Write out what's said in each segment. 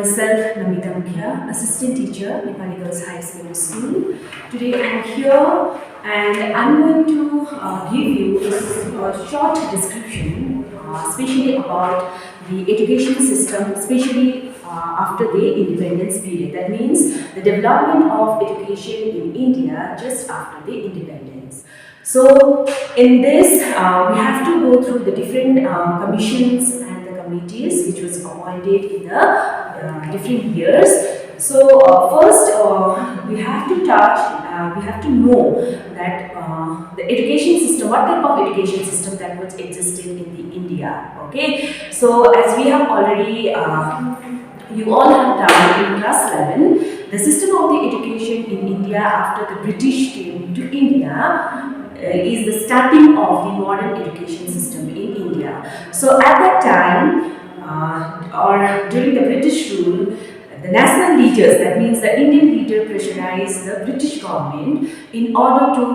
Myself, Namita Mukhia, Assistant Teacher, Nepali Girls High Secondary School. Today I am here and I am going to give you a short description, especially about the education system, especially after the independence period. That means the development of education in India just after the independence. So in this, we have to go through the different commissions and the committees which was appointed in the different years. So first, we have to we have to know that the education system, what type of education system that was existing in the India. Okay, so as we have already, you all have done in class 11, the system of the education in India after the British came to India is the starting of the modern education system in India. So at that time, or during the British rule, the national leaders, that means the Indian leader, pressurized the British government in order to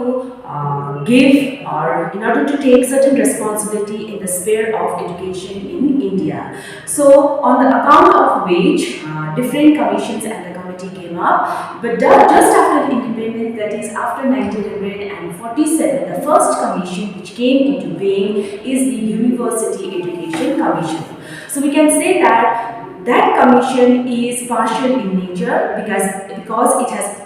give or in order to take certain responsibility in the sphere of education in India. So on the account of which different commissions and the committee came up, but just after the independence, that is after 1947, the first commission which came into being is the University Education Commission. So we can say that that commission is partial in nature because it has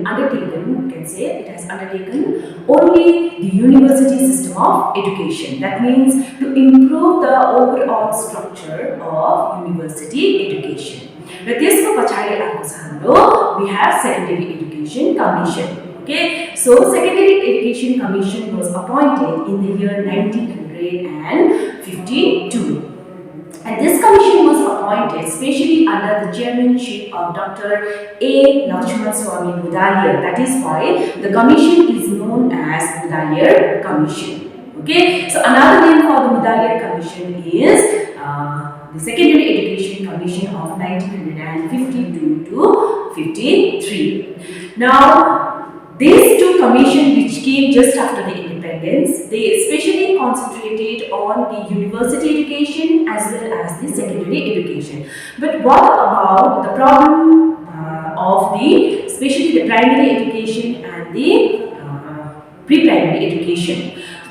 undertaken, we can say it has undertaken only the university system of education. That means to improve the overall structure of university education. But this we have Secondary Education Commission. Okay, so Secondary Education Commission was appointed in the year 1952. And this commission was appointed especially under the chairmanship of Dr. A. Lakshman Swami Mudaliar. That is why the commission is known as Mudaliar Commission. Okay, so another name for the Mudaliar Commission is the Secondary Education Commission of 1952 to 53. Now, these two commissions which came just after the independence, they especially concentrated on the university education as well as the secondary education. But what about the problem of especially the primary education and the pre-primary education?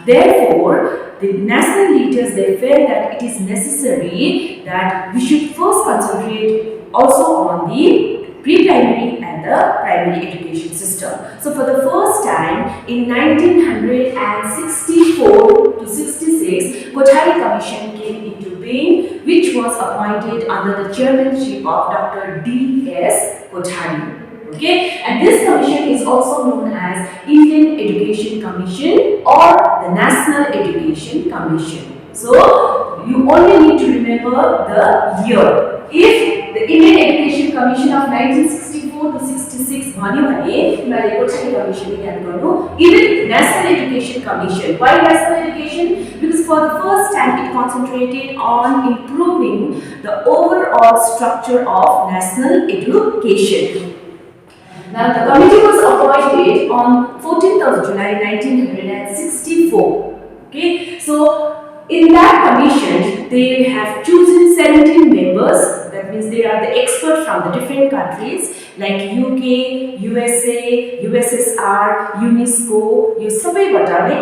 Therefore, the national leaders, they felt that it is necessary that we should first concentrate also on the pre-primary and the primary education system. So for the first time in 1964 to 66, Kothari Commission came into being, which was appointed under the chairmanship of Dr. D.S. Kothari. Okay, and this commission is also known as Indian Education Commission or the National Education Commission. So you only need to remember the year. If the Indian Education Commission of 1964 to 66 even National Education Commission. Why National Education? Because for the first time it concentrated on improving the overall structure of national education. Now the committee was appointed on 14th of July 1964. Okay, so in that commission they have chosen 17 members. That means they are the experts from the different countries like UK, USA, USSR, UNESCO. You sabai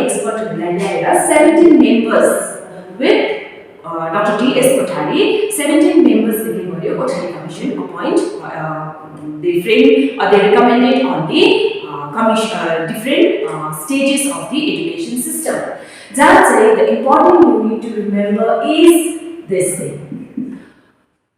expert 17 members with Dr. D.S. Kothari. 17 members in the Kothari Commission appoint. They recommended on the different stages of the education system. That's why the important you need to remember is this thing.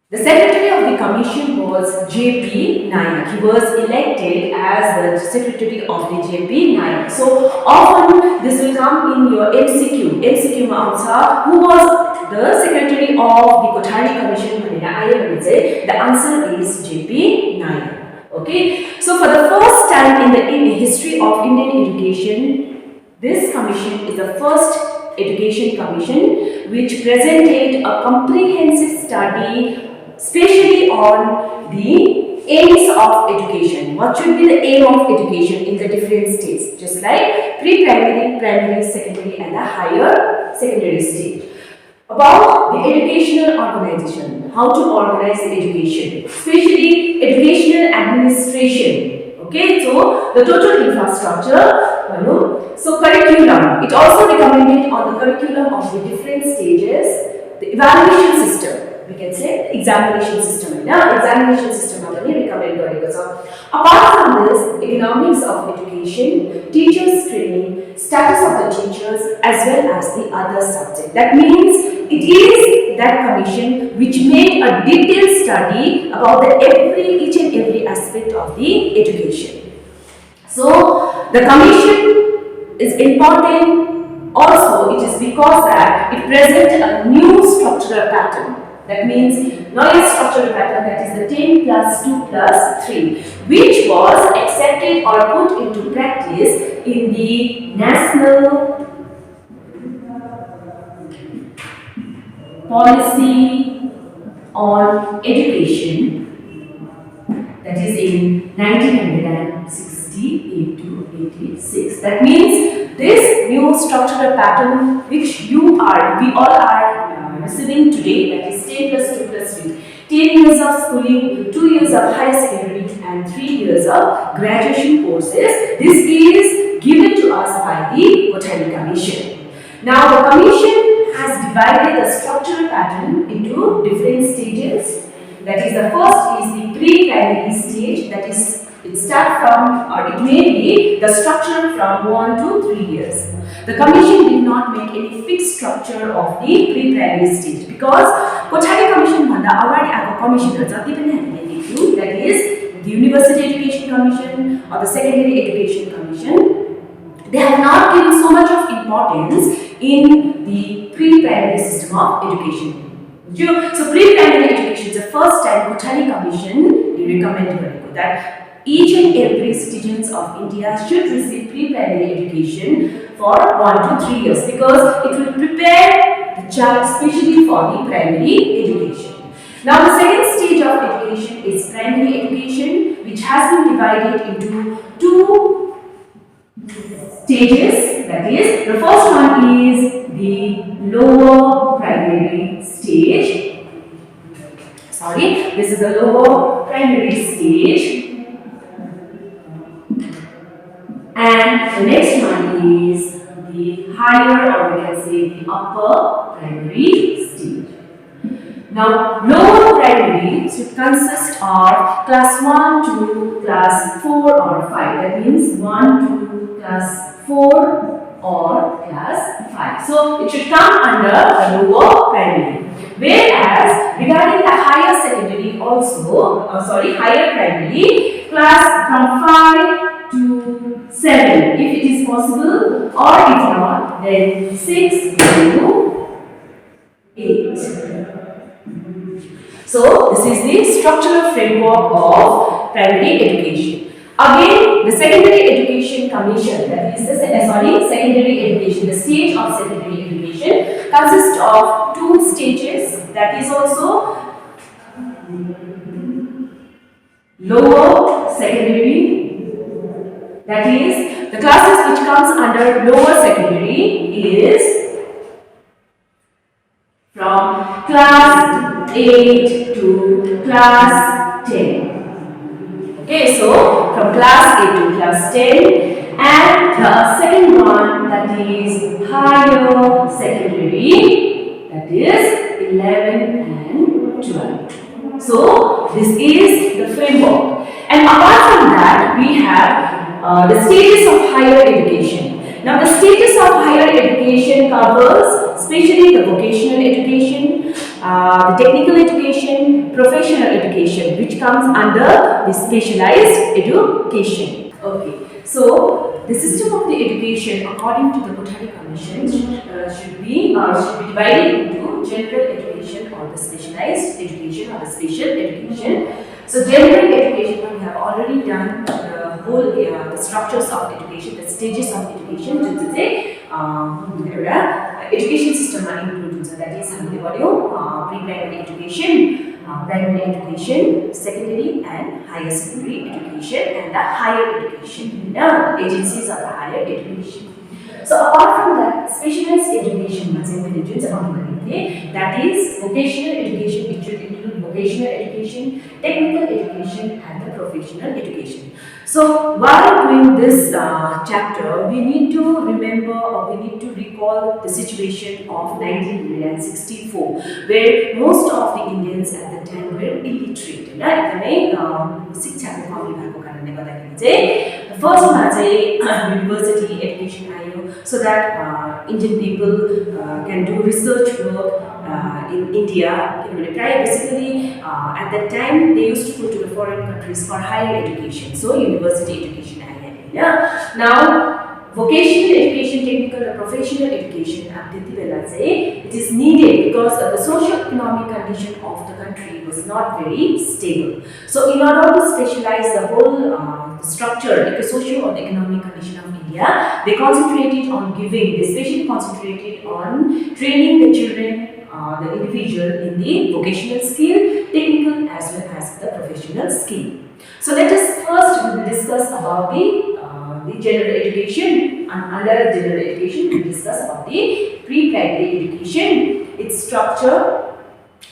The secretary of the commission was J.P. Nayak. He was elected as the secretary of the J.P. Nayak. So often this will come in your MCQ. MCQ answer, who was the secretary of the Kothari Commission? The answer is J.P. Nayak. Okay. So for the first time in the history of Indian education, this commission is the first education commission which presented a comprehensive study especially on the aims of education. What should be the aim of education in the different stages? Just like pre-primary, primary, secondary and the higher secondary stage. About the educational organization. how to organize education, especially educational administration. Okay, so the total infrastructure, so curriculum, it also recommended on the curriculum of the different stages, the evaluation system, we can say examination system. Now, examination system recommended. So, apart from this, economics of education, teachers training, status of the teachers, as well as the other subject. That means it is that commission which made a detailed study about each and every aspect of the education. So, the commission is important. Also, it is because that it presents a new structural pattern. That means knowledge structural pattern, that is the 10 plus 2 plus 3, which was accepted or put into practice in the National Policy on Education, that is in 1968 to 86. That means this new structural pattern which we all are receiving today, that is 10 plus 2 plus 3, 10 years of schooling, 2 years of higher secondary and 3 years of graduation courses. This is given to us by the Kothari Commission. Now the Commission has divided the structural pattern into different stages. That is, the first is the pre-primary stage, that is, it starts from, or it may be the structure from 1 to 3 years. The Commission did not make any fixed structure of the pre-primary stage because Kothari Commission bhanda agadi aako commissionहरु जति पनि हामीले देख्यौं, that is the University Education Commission or the Secondary Education Commission, they have not given so much of importance in the pre-primary system of education. So pre-primary education is the first time Kothari Commission recommended that each and every citizens of India should receive pre-primary education for 1 to 3 years because it will prepare the child especially for the primary education. Now the second stage of education is primary education, which has been divided into 2 stages. That is, the first one is the lower primary stage. This is the lower primary stage. And the next one is the higher, or we can say the upper primary stage. Now, lower primary should consist of class 1 to class 4 or 5. That means 1 to class 4 or class 5. So, it should come under the lower primary. Whereas, regarding the higher secondary also, higher primary, class from 5 to 7 if it is possible, or if not, then 6 to 8. So, this is the structural framework of primary education. Again, the Secondary Education Commission, that is the secondary education, the stage of secondary education consists of 2 stages, that is also lower secondary, that is the classes which comes under lower secondary is from class 8 to class 10. Okay, so from class 8 to class 10, and the second one, that is higher secondary, that is 11 and 12. So this is the framework, and apart from that we have the stages of higher education. Now the stages of higher education covers especially the vocational education, the technical education, professional education, which comes under the specialized education. Okay, so the system of the education according to the Kothari Commission should be divided into general education or the specialized education or the special education. So general education, we have already done the whole the structures of education, the stages of education. Education system includes, that is pre-primary education, primary education, secondary and higher secondary education, and the higher education, agencies of the higher education. So apart from that, specialized education, that is vocational education, it should include vocational education, technical education and the professional education. So while doing this chapter, we need to remember or we need to recall the situation of 1964, where most of the Indians at the time were illiterate. First university education so that Indian people can do research work in India. Basically, at that time they used to go to the foreign countries for higher education, so university education. Now, vocational education, technical and professional education, it is needed because the socio-economic condition of the country was not very stable. So, in order to specialize the whole structure, like the socio or the economic condition of India, they concentrated on giving, they especially concentrated on training the children, the individual in the vocational skill, technical as well as the professional skill. So let us first discuss about the general education, and under general education we will discuss about the pre-primary education, its structure,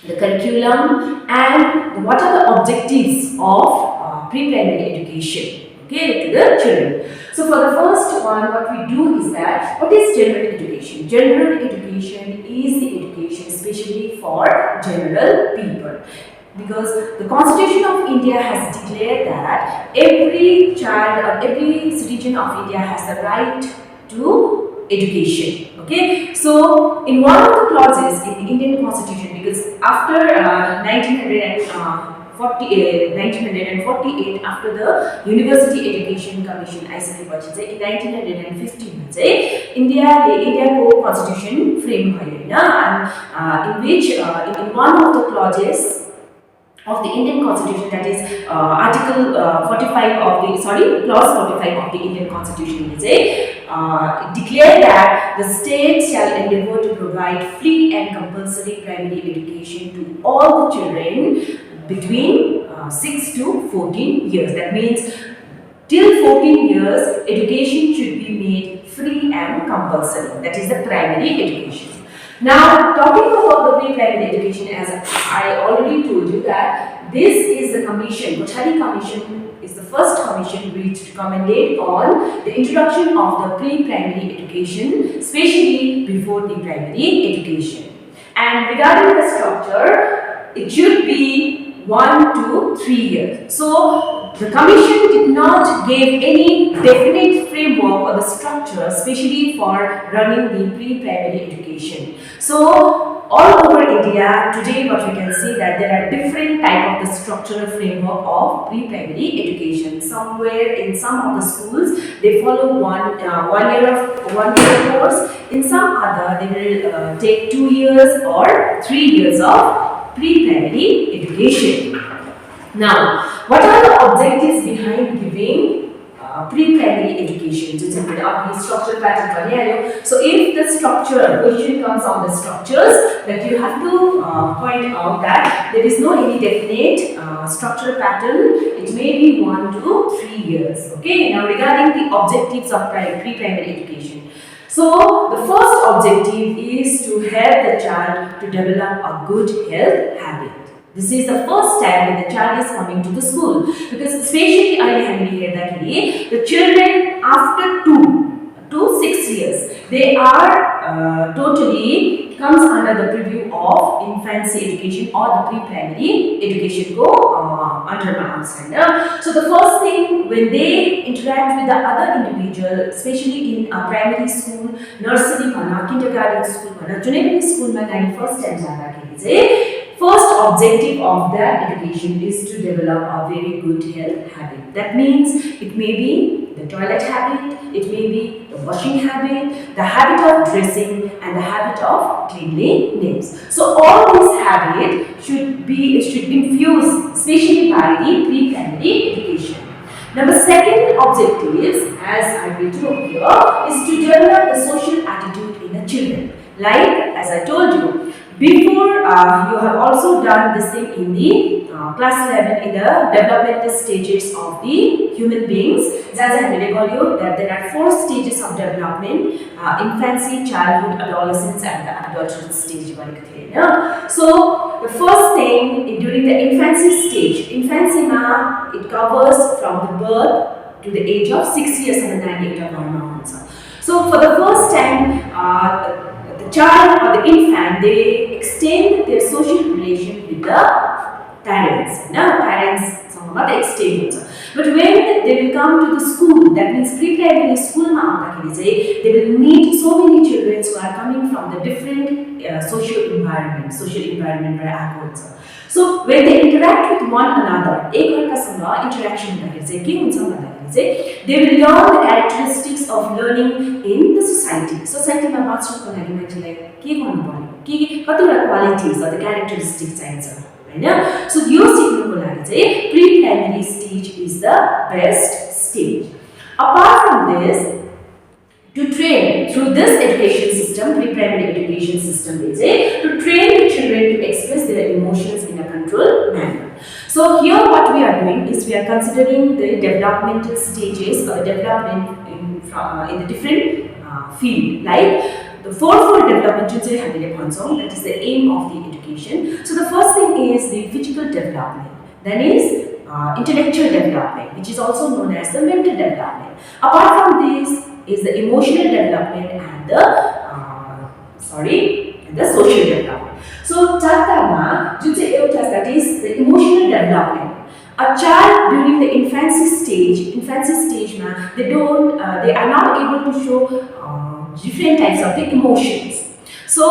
the curriculum and what are the objectives of pre-primary education, okay, to the children. So for the first one, what we do is that, what is general education? General education is the education especially for general people. Because the Constitution of India has declared that every child or every citizen of India has the right to education. Okay, so in one of the clauses in the Indian Constitution, because after 1948, after the University Education Commission, in 1915, India Constitution frame and in which in one of the clauses of the Indian Constitution, that is Article 45 of the, Clause 45 of the Indian Constitution, declare that the state shall endeavour to provide free and compulsory primary education to all the children between 6 to 14 years. That means till 14 years, education should be made free and compulsory. That is the primary education. Now, talking about the pre-primary education, as I already told you that this is the commission, Kothari Commission is the first commission which recommended on the introduction of the pre-primary education, especially before the primary education. And regarding the structure, it should be 1 to 3 years. So, the commission did not give any definite framework or the structure, especially for running the pre-primary education. So, all over India today, what we can see that there are different type of the structural framework of pre-primary education. Somewhere in some of the schools, they follow one year course. In some other, they will take 2 years or 3 years of pre-primary education. Now, what are the objectives behind giving pre-primary education? Structural pattern. So, if the structure question comes on the structures, that you have to point out that there is no any definite structural pattern. It may be 1 to 3 years. Okay. Now, regarding the objectives of pre-primary education. So, the first objective is to help the child to develop a good health habit. This is the first time when the child is coming to the school, because especially the children after 2 to 6 years, they are totally comes under the preview of infancy education or the pre-primary education under my understanding. So the first thing, when they interact with the other individual, especially in a primary school, nursery, kindergarten school, school, first time first objective of that education is to develop a very good health habit. That means it may be the toilet habit, it may be the washing habit, the habit of dressing and the habit of cleanliness. So all these habits should infuse, especially by the pre-primary education. Now the second objective, as I will do here, is to develop the social attitude in the children. Like, as I told you, before you have also done this thing in the class 11 in the developmental stages of the human beings. As I recall you that there are 4 stages of development: infancy, childhood, adolescence, and the adulthood stage. So the first thing during the infancy stage, infancy it covers from the birth to the age of 6 years and 9 years of. So for the first time, the child or the infant, they extend their social relation with the parents. Parents, they extend. But when they will come to the school, that means pre-primary school, they will meet so many children who are coming from the different social environment. So when they interact with one another, interaction they will learn the characteristics of learning in the society. Society ma baachnu ko lagi maichilai ke garnu paryo, कतिवटा qualities or the characteristics चाहिन्छ हैन. So यो सिक्नुको लागि चाहिँ pre-primary stage is the best stage. Apart from this, to train through this education system, pre-primary education system is to train the children to express their emotions in a controlled manner. So here what we are doing is we are considering the developmental stages or the development in the different field, like the fourfold development, that is the aim of the education. So the first thing is the physical development, then is intellectual development, which is also known as the mental development. Apart from this is the emotional development and the social development. So Chatama, that is the emotional development. A child during the infancy stage, they are not able to show different types of the emotions. So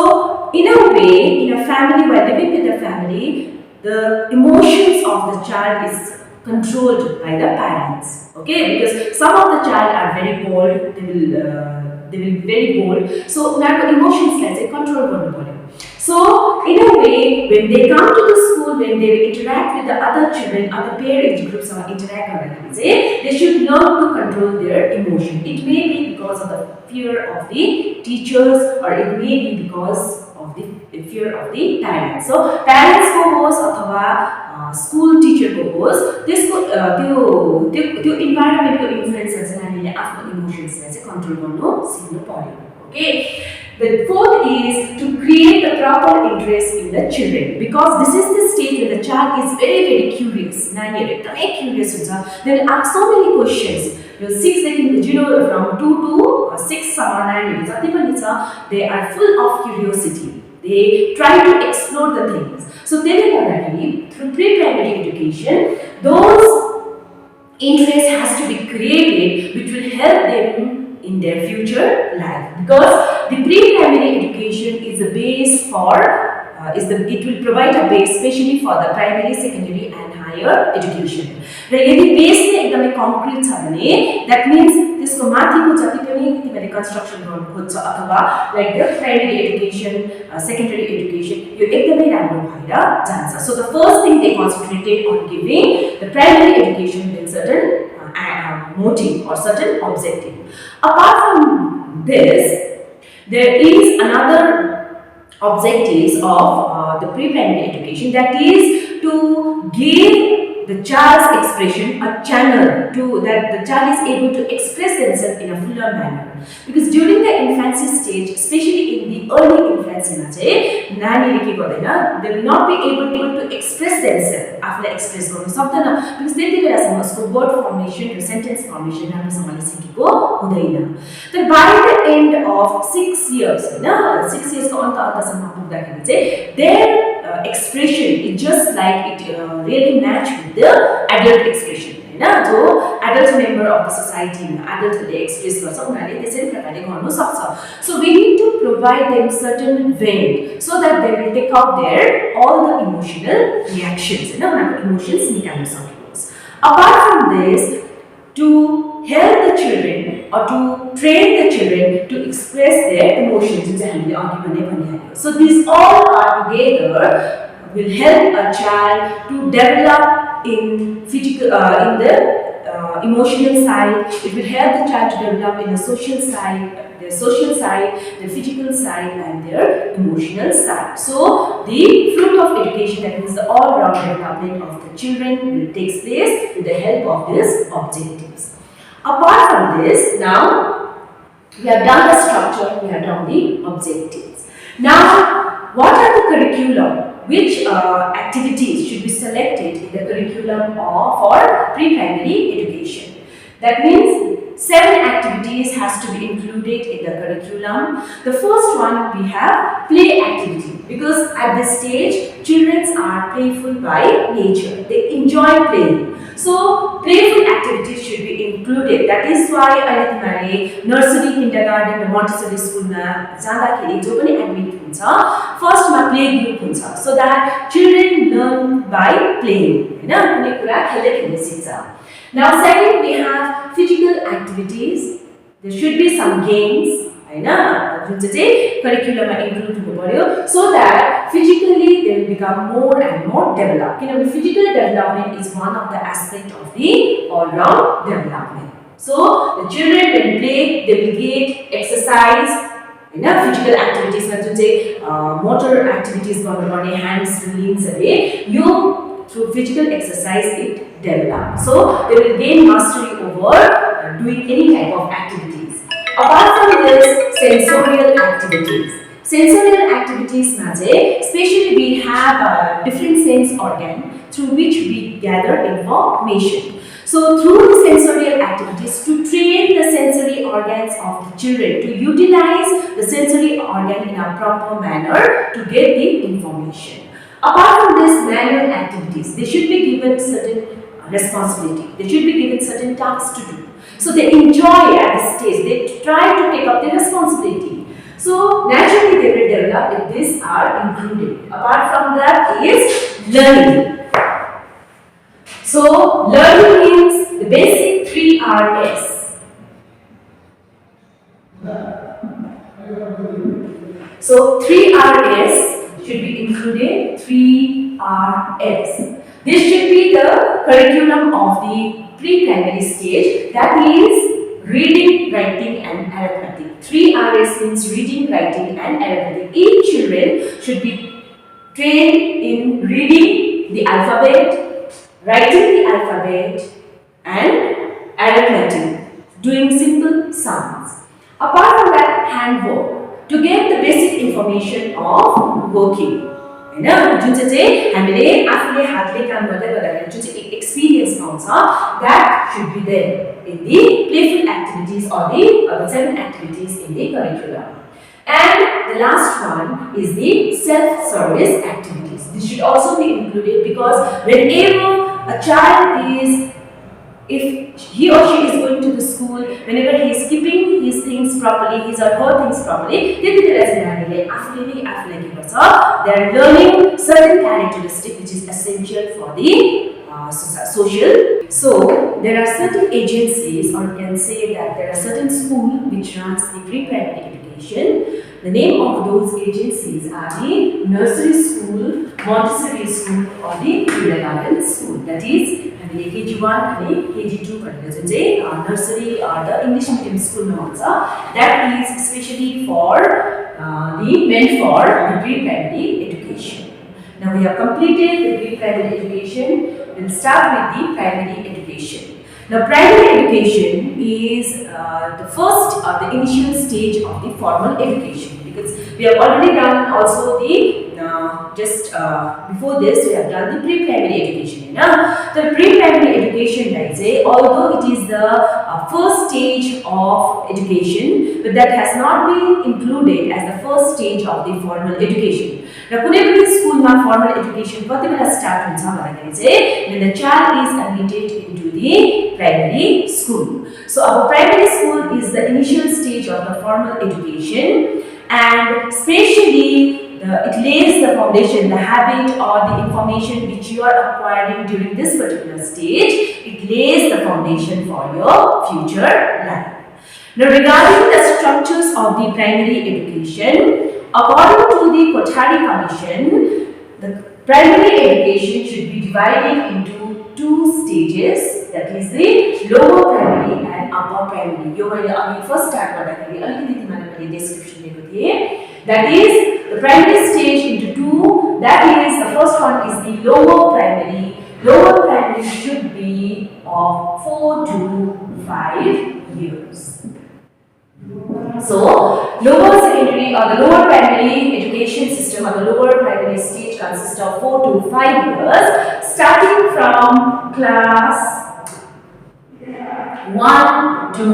in a way, in a family, while living with the family, the emotions of the child is controlled by the parents. Okay, because some of the child are very bold, they will be very bold. So emotions like control. So in a way, when they come to the school, when they interact with the other children, other peer age groups or interact, they should learn to control their emotion. It may be because of the fear of the teachers, or it may be because of the fear of the parents. So parents ko hoस् अथवा school teacher ko होस्, त्यसको त्यो environment को influence चाहिँ हामीले आफ्नो emotions लाई चाहिँ control गर्नु सिक्नु पर्यो. Okay. The fourth is to create the proper interest in the children, because this is the stage when the child is very curious. Curious. They will ask so many questions. From 2 to 6 or 9 years, they are full of curiosity. They try to explore the things. So through pre-primary education, those interests has to be created, which will help them in their future life, because the pre-primary education is the base for it will provide a base especially for the primary, secondary and higher education. If base नै एकदमै concrete छ भने, that means त्यसको माथिको जति पनि तिमीले construction गर्नु खोज्छ अथवा like the primary education, secondary education, यो एकदमै राम्रो भएर जान्छ. So the first thing they concentrated on giving the primary education with certain motive or certain objective. Apart from this, there is another objectives of the pre-primary education, that is to give the child's expression a channel to that the child is able to express themselves in a fuller manner. Because during the infancy stage, especially in the early infancy, they will not be able to express themselves after express because they word formation, sentence formation, then by the end of 6 years, 6 years their expression is just like it really match with the adult expression. So adult member of the society, adult they express so we need to provide them certain vein so that they will take out their all the emotional reactions, emotions. Apart from this, to help the children or to train the children to express their emotions, so these all are together will help a child to develop in physical emotional side. It will help the child to develop in the social side, their social side, their physical side, and their emotional side. So the fruit of education, that is the all-round development of the children, will take place with the help of these objectives. Apart from this, now we have done the structure, we have done the objectives. Now, what are the curriculum? Which activities should be selected in the curriculum for pre-primary education? That means 7 activities has to be included in the curriculum. The first one, we have play activity, because at this stage children are playful by nature. They enjoy playing. So playful activities should be included. That is why nursery, kindergarten, and Montessori school ma jandakeri jo pani admit huncha, first ma play group huncha, so that children learn by playing. Kunai kura khelde khelde sikcha. Now second, we have physical activities. There should be some games, जुन चाहिँ curriculum include हुनु पर्यो, so that physically they will become more and more developed. Because physical development is one of the aspects of the all-round development. So the children will play, they will get exercise, physical activities ma जुन चाहिँ motor activities गर्नुपर्ने, hands, limbs yo through physical exercise it develops. So they will gain mastery over doing any type of activities. Apart from this, sensorial activities. Sensorial activities, especially we have different sense organ through which we gather information. So through the sensorial activities, to train the sensory organs of the children, to utilize the sensory organ in a proper manner to get the information. Apart from this, manual activities, they should be given certain responsibility. They should be given certain tasks to do. So they enjoy at this stage. They try to take up the responsibility. So naturally they will develop if these are included. Apart from that is learning. So learning means the basic 3 R's. So 3 R's should be included. 3 R's. This should be the curriculum of the pre-primary stage, that is reading, writing and arithmetic. 3 R's means reading, writing and arithmetic. Each children should be trained in reading the alphabet, writing the alphabet and arithmetic, doing simple sums. Apart from that, handwork, to get the basic information of working. जुन चाहिँ हामीले आफूले हातले काम गर्दै गर्दाखेरि जुन चाहिँ experience पाउँछ, that should be there in the playful activities or the 7 activities in the curriculum. And the last one is the self-service activities. This should also be included, because whenever a child is, if he or she is going to the school, whenever he is keeping his things properly, his or her things properly, they are learning certain characteristics which is essential for the social. So there are certain agencies, or you can say that there are certain schools which runs the pre-primary education. The name of those agencies are the nursery school, Montessori school or the kindergarten school. That is KG1 and KG2 nursery or the English medium school. That is especially for meant for the pre-primary education. Now we have completed the pre-primary education. We'll start with the primary education. Now primary education is the first or the initial stage of the formal education, because we have already done also the before this we have done the pre-primary education. The pre-primary education, although it is the first stage of education, but that has not been included as the first stage of the formal education. Now, कुनै पनि स्कुलमा formal education कति बेला start हुन्छ भन्दाखेरि चाहिँ when the child is admitted into the primary school. So our primary school is the initial stage of the formal education, and especially it lays the foundation, the habit or the information which you are acquiring during this particular stage. It lays the foundation for your future life. Now regarding the structures of the primary education, according to the Kothari Commission, the primary education should be divided into two stages, that is the lower primary and upper primary. यो मैले अघि first start गर्दाखेरि अलिकति तिमीलाई मैले description दिएको थिएँ. That is the primary stage into two. That is the first one is the lower primary. Lower primary should be of 4 to 5 years. So, lower secondary or the lower primary education system or the lower primary stage consists of 4 to 5 years, starting from class 1 to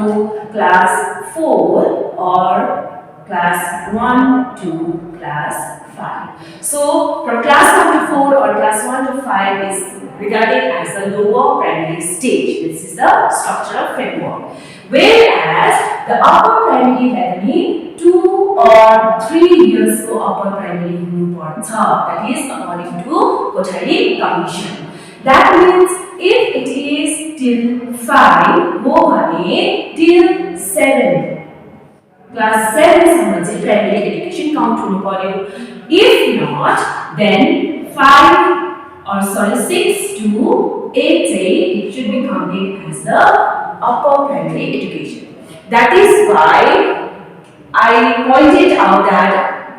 class 4 or class 1 to class 5. So, from class 1 to 4 or class 1 to 5 is regarded as the lower primary stage. This is the structural framework. Whereas the upper primary level 2 or 3 years को upper primary हुनु पर्छ. That is according to Kothari Commission. That means if it is till 5 हो भने till 7 class 7 सम्म चाहिँ primary education count हुनु पर्यो. If not, then 6 to 8 it should be counted as the upper primary education. That is why I pointed out that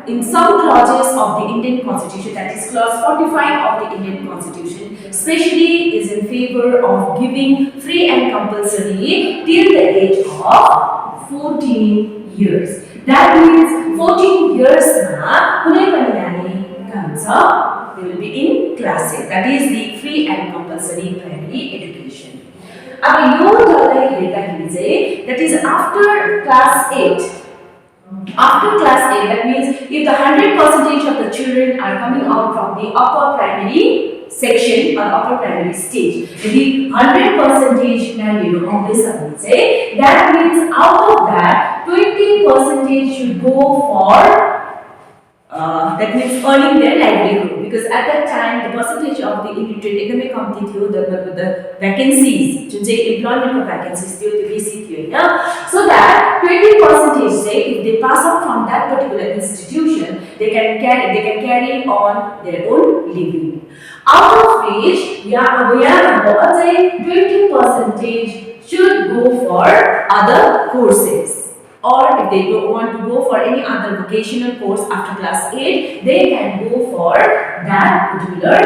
in some clauses of the Indian Constitution, that is clause 45 of the Indian Constitution, especially is in favor of giving free and compulsory till the age of 14 years. That means 14 years na kunai pani nani kahuncha, they will be in class 8. That is the free and compulsory primary education. अब यो जसलाई हेर्दाखेरि चाहिँ that is after class 8. After class 8, that means if the 100% of the children are coming out from the upper primary section or upper primary stage, यदि 100% नानीहरु आउँदैछ भने चाहिँ that means out of that 20% should go for that means earning their livelihood, because at that time the percentage of the illiterate एकदमै कम्ती थियो, the vacancies जुन चाहिँ employment को vacancies थियो त्यो बेसी थियो हैन. So that 20% say if they pass out from that particular institution, they can carry on their own living. Out of which we are saying 20% should go for other courses. Or if they don't want to go for any other vocational course after class 8, they can go for that particular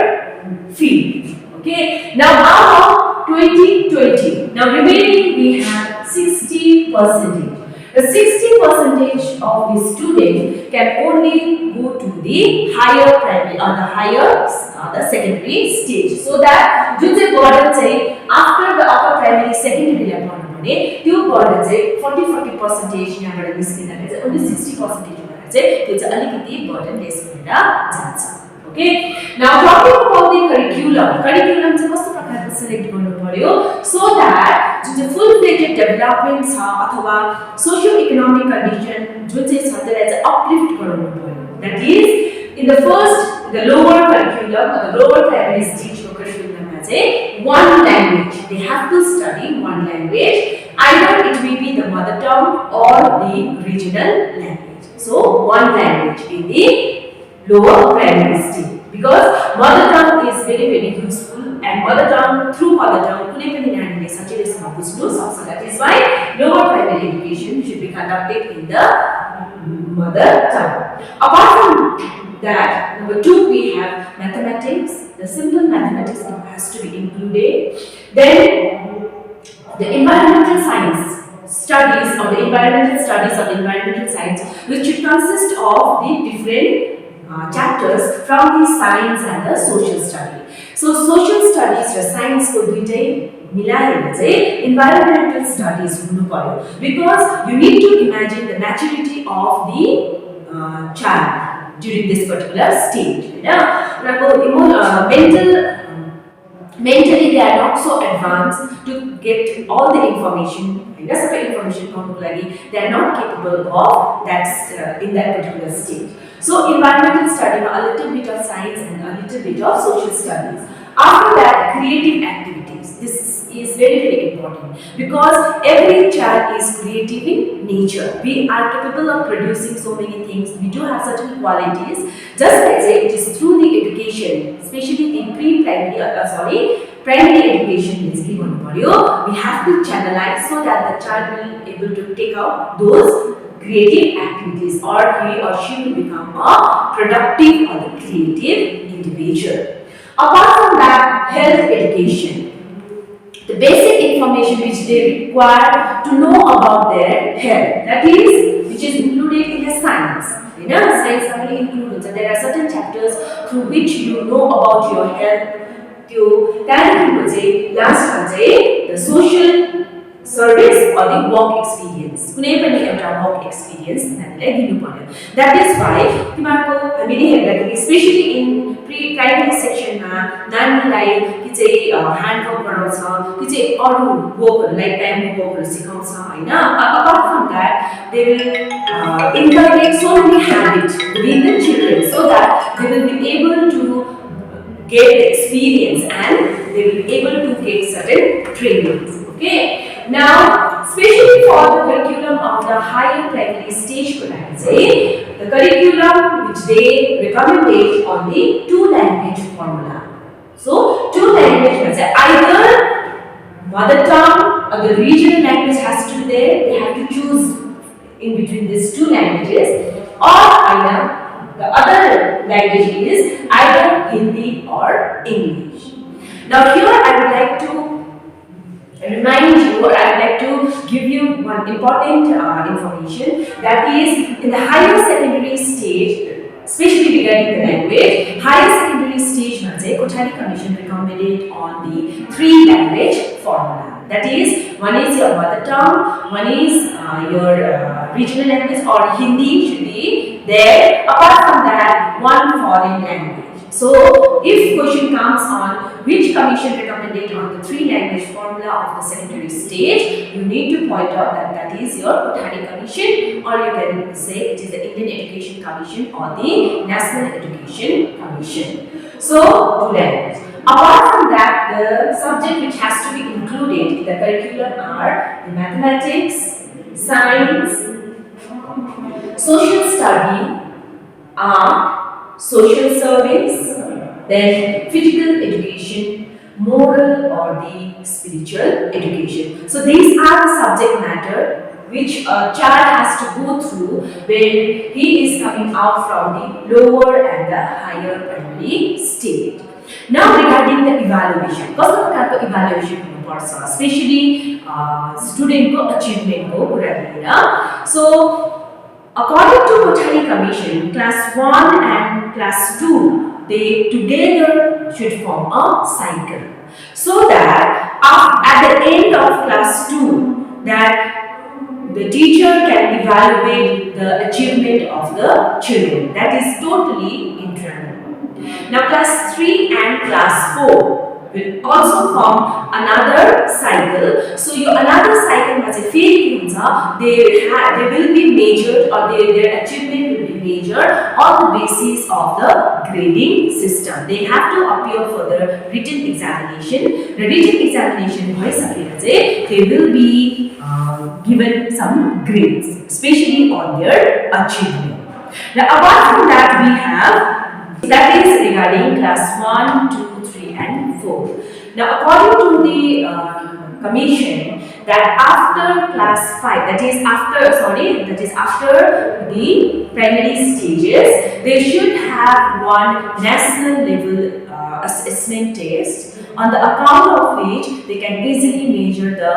field. Okay. Now out of 2020, now remaining we have 60%. The 60% of the student can only go to the higher primary or the higher the secondary stage. So that जुन चाहिँ burden चाहिँ after the upper primary secondary level भने त्यो burden चाहिँ 40% यहाँबाट निस्किँदाखेरि चाहिँ only 60% भएर चाहिँ त्यो चाहिँ अलिकति burden less भएर जान्छ. Okay. Now talking about the curriculum चाहिँ कस्तो प्रकारको select गर्नु पर्यो so that जुन चाहिँ full fledged development छ अथवा socio economic condition जुन चाहिँ छ त्यसलाई चाहिँ uplift गराउनु पर्यो. That is in the lower curriculum or the lower primary stage को curriculum मा चाहिँ one language, they have to study one language, either it may be the mother tongue or the regional language. So one language in the lower primary stage, because mother tongue is very useful, and through mother tongue कुनै पनि नानीले सजिलैसँग बुझ्न सक्छ. That is why lower primary education should be conducted in the mother tongue. Apart from that, number 2 we have mathematics. The simple mathematics it has to be included. Then the environmental science studies or the environmental studies of environmental science, which should consist of the different chapters from the science and the social study. So social studies raw science को दुईटै मिलाएर चाहिँ environmental studies हुनु पर्यो, because you need to imagine the maturity of the child during this particular stage. Mentally they are not so advanced to get all the information. They are not capable of that in that particular stage. So environmental study, a little bit of science and a little bit of social studies. After that, creative activities. This is very important, because every child is creative in nature. We are capable of producing so many things. We do have certain qualities. Just like say, it is through the education, especially the pre-primary, primary education means we have to channelize so that the child will be able to take out those creative activities, or he or she will become a productive or the creative individual. Apart from that, health education. The basic information which they require to know about their health, that is, which is included in the science. Science only includes. There are certain chapters through which you know about your health. Last one, the social service or the work experience. Work experience. That is why, especially in primary section, handwork work like bamboo work apart from that, they will inculcate so many habits within the children so that they will be able to get the experience and they will be able to get certain trainings. Okay. Now, especially for the curriculum of the higher primary stage, the curriculum which they recommended on the two-language formula. So, two language, either mother tongue or the regional language has to be there. They have to choose in between these two languages, or either the other language is either Hindi or English. Now here I would like to remind you, or I would like to give you one important information, that is in the higher secondary stage, especially regarding the language, higher secondary stage Kothari Commission recommended on the three language formula. That is, one is your mother tongue, one is your regional language or Hindi should be there. Apart from that, one foreign language. So, if question comes on which commission recommended on the three language formula of the secondary stage, you need to point out that that is your Kothari Commission, or you can say it is the Indian Education Commission or the National Education Commission. So, two languages. Apart from that, the subject which has to be included in the curriculum are the mathematics, science, social study, art, social service, then physical education, moral or the spiritual education. So these are the subject matter which a child has to go through when he is coming out from the lower and the higher primary stage. Now regarding the evaluation, evaluation especially student achievement. So according to Kothari Commission, class 1 and class 2, they together should form a cycle. So that at the end of class 2, that the teacher can evaluate the achievement of the children. That is totally internal. Now class 3 and class 4 will also form another cycle. So another cycle must be they will be measured, or their achievement will be measured on the basis of the grading system. They have to appear for the written examination. The written examination, they will be given some grades, especially on their achievement. Now apart from that, we have that is regarding class 1, 2, 3 and 4. Now according to the commission, that after class 5, that is after the primary stages, they should have one national level assessment test, on the account of which they can easily measure the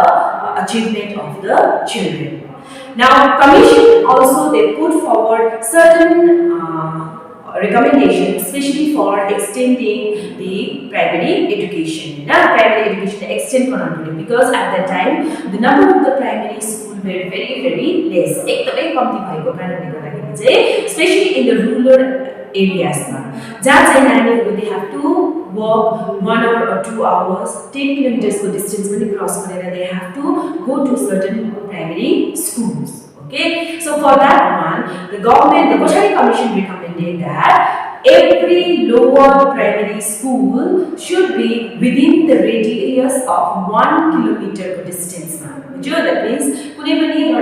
achievement of the children. Now commission also, they put forward certain recommendations, especially for extending the primary education. The extent because at that time the number of the primary school were very less. Especially in the rural areas. They have to walk 1 hour or 2 hours, 10 kilometers distance when they cross, they have to go to certain primary schools. Okay, so for that one, the Kothari Commission recommended that every lower primary school should be within the radius of 1 kilometer distance. That means, school primary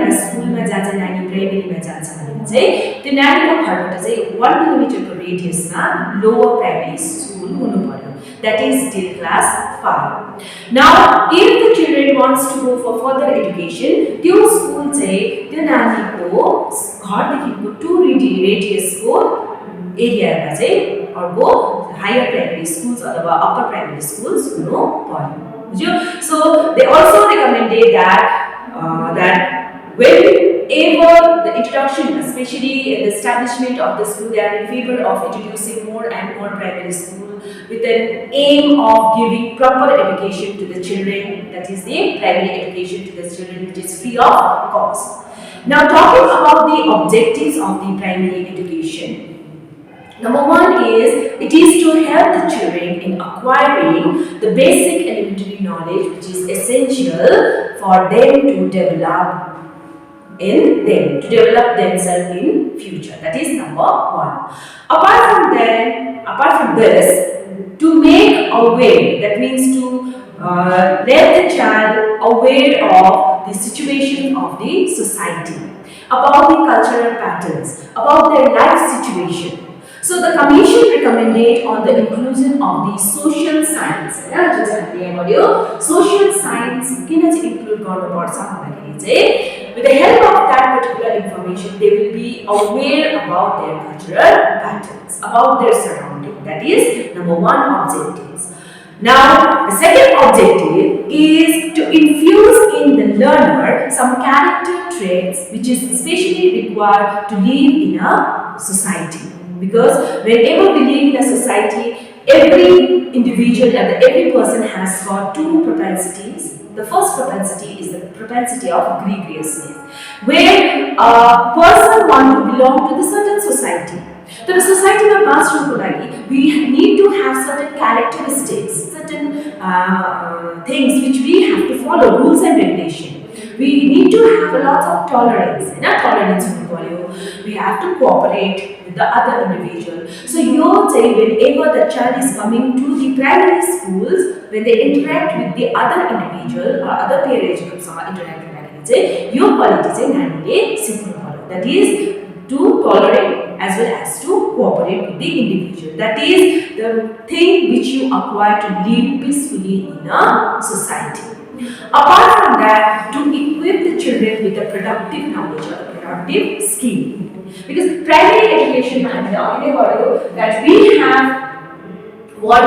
1 kilometer radius lower primary school. That is till class 5. Now, if the children wants to go for further education, त्यो school चाहिँ त्यो नानीको घरदेखिको 2 radiusको एरियामा चाहिँ अर्को higher primary schools अथवा अप्पर प्राइमेरी स्कुल्स हुनु पर्यो बुझ्यो so they also recommended that whenever the introduction, especially the establishment of the school, they are in favor of introducing more and more primary school with an aim of giving proper education to the children, that is the primary education to the children, which is free of cost. Now, talking about the objectives of the primary education. Number 1 is, it is to help the children in acquiring the basic elementary knowledge which is essential for them to develop themselves in future. That is number 1. Apart from this, to make aware, that means to let the child aware of the situation of the society, about the cultural patterns, about their life situation. So the commission recommended on the inclusion of the social science. Social science include with the help of that particular information, they will be aware about their cultural patterns, about their surrounding. That is number 1 objectives. Now, the second objective is to infuse in the learner some character traits which is especially required to live in a society. Because whenever we live in a society, every individual and every person has got 2 propensities. The first propensity is the propensity of gregariousness, where a person wants to belong to the certain society. The society ma baँच्नुको लागि we need to have certain characteristics, certain things which we have to follow, rules and regulations. We need to have a lot of tolerance. We have to cooperate with the other individual. So you say whenever the child is coming to the primary schools, when they interact with the other individual or other peer age groups interact with your quality that is to tolerate as well as to cooperate with the individual. That is the thing which you acquire to live peacefully in a society. Apart from that, to equip the children with a productive knowledge or a productive skill. Because primary education that we have work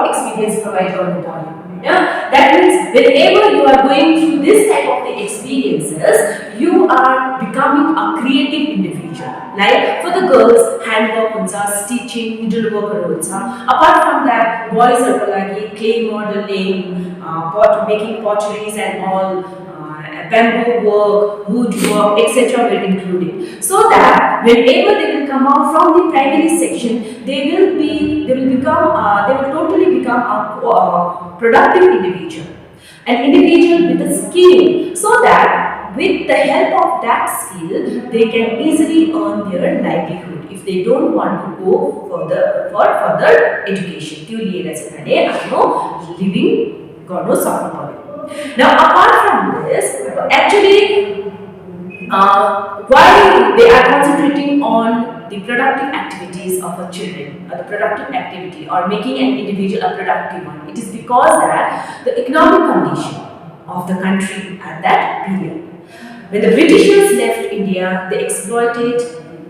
experience provided on the body. Yeah? That means whenever you are going through this type of the experiences, you are becoming a creative individual. Like for the girls, handwork, stitching, needlework. Apart from that, boys are like clay modeling, making potteries and all, bamboo work, wood work, etc. will included. So that whenever they will come out from the primary section, they will totally become a productive individual, an individual with a skill, so that with the help of that skill, they can easily earn their livelihood if they don't want to go further for further education. Living Now, apart from this, actually, why they are concentrating on the productive activities of a children, or the productive activity, or making an individual a productive one? It is because that the economic condition of the country at that period, when the Britishers left India, they exploited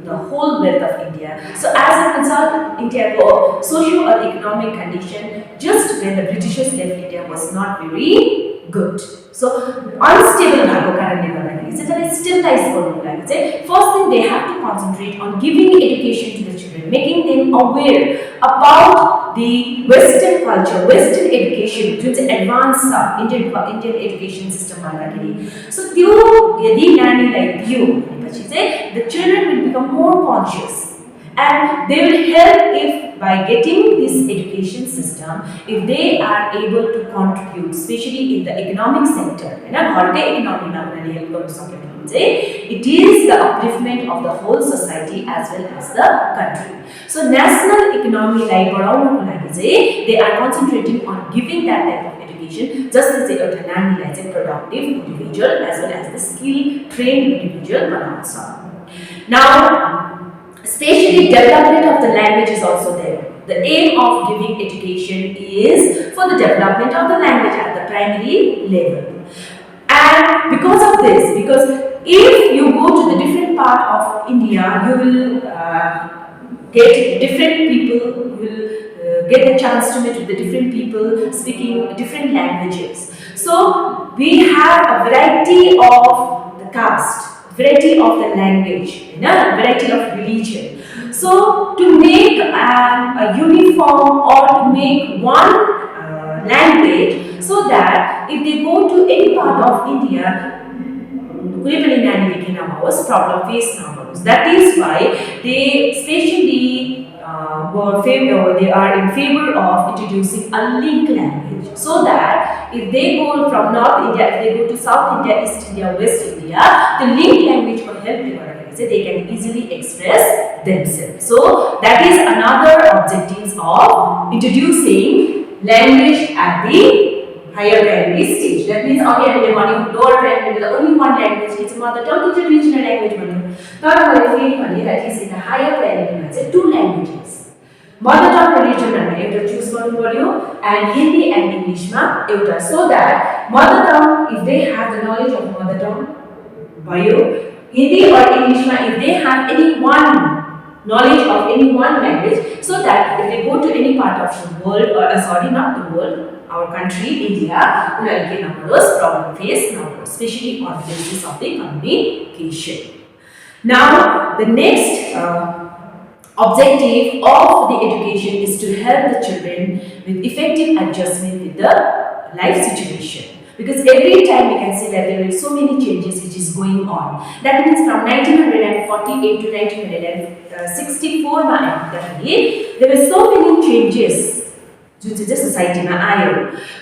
the whole wealth of India. So, as a result, India's socio or economic condition just when the Britishers left India was not very good. So, unstable first thing they have to concentrate on giving education to the children, making them aware about the Western culture, Western education, which is advanced Indian education system. So, the children will become more conscious, and they will help if by getting this education system, if they are able to contribute, especially in the economic sector, it is the upliftment of the whole society as well as the country. So national economy they are concentrating on giving that type of education, just as a productive individual as well as the skill trained individual. Now, Especially development of the language is also there. The aim of giving education is for the development of the language at the primary level. And because of this, because if you go to the different part of India, you will get different people, you will get the chance to meet with the different people speaking different languages. So we have a variety of the caste, variety of the language, you know, variety of religion. So to make a uniform or to make one language, so that if they go to any part of India, problem face numbers. That is why they especially they are in favor of introducing a link language, so that if they go from North India, if they go to South India, East India, West India, the link language will help them. They can easily express themselves. So that is another objective of introducing language at the higher primary stage. That means again lower primary with only one language, it's mother tongue, it's a regional language. That is in the higher primary, two languages. Mother tongue regional choose and Hindi and English so that mother tongue, if they have the knowledge of mother tongue, Hindi or English, if they have any one knowledge of any one language, so that if they go to any part of the world, or sorry, not the world, our country, India, problem face now, especially on the basis of the communication. Now, the next objective of the education is to help the children with effective adjustment with the life situation. Because every time we can see that there are so many changes which is going on. That means from 1948 to 1964, there were so many changes due to the society.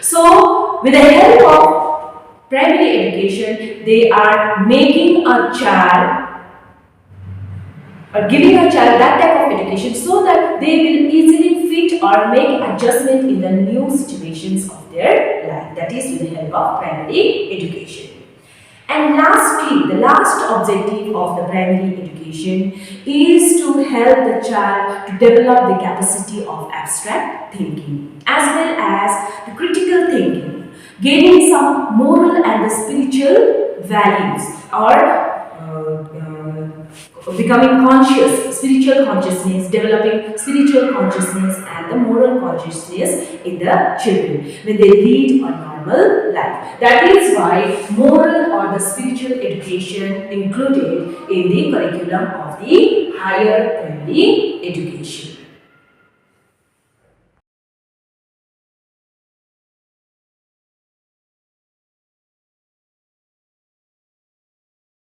So, with the help of primary education, they are making a child or giving a child that type of education so that they will easily fit or make adjustment in the new situations of their life. That is with the help of primary education. And lastly, the last objective of the primary education is to help the child to develop the capacity of abstract thinking as well as the critical thinking, gaining some moral and the spiritual values, or becoming conscious, spiritual consciousness, developing spiritual consciousness and the moral consciousness in the children when they lead a normal life. That is why moral or the spiritual education included in the curriculum of the higher primary education.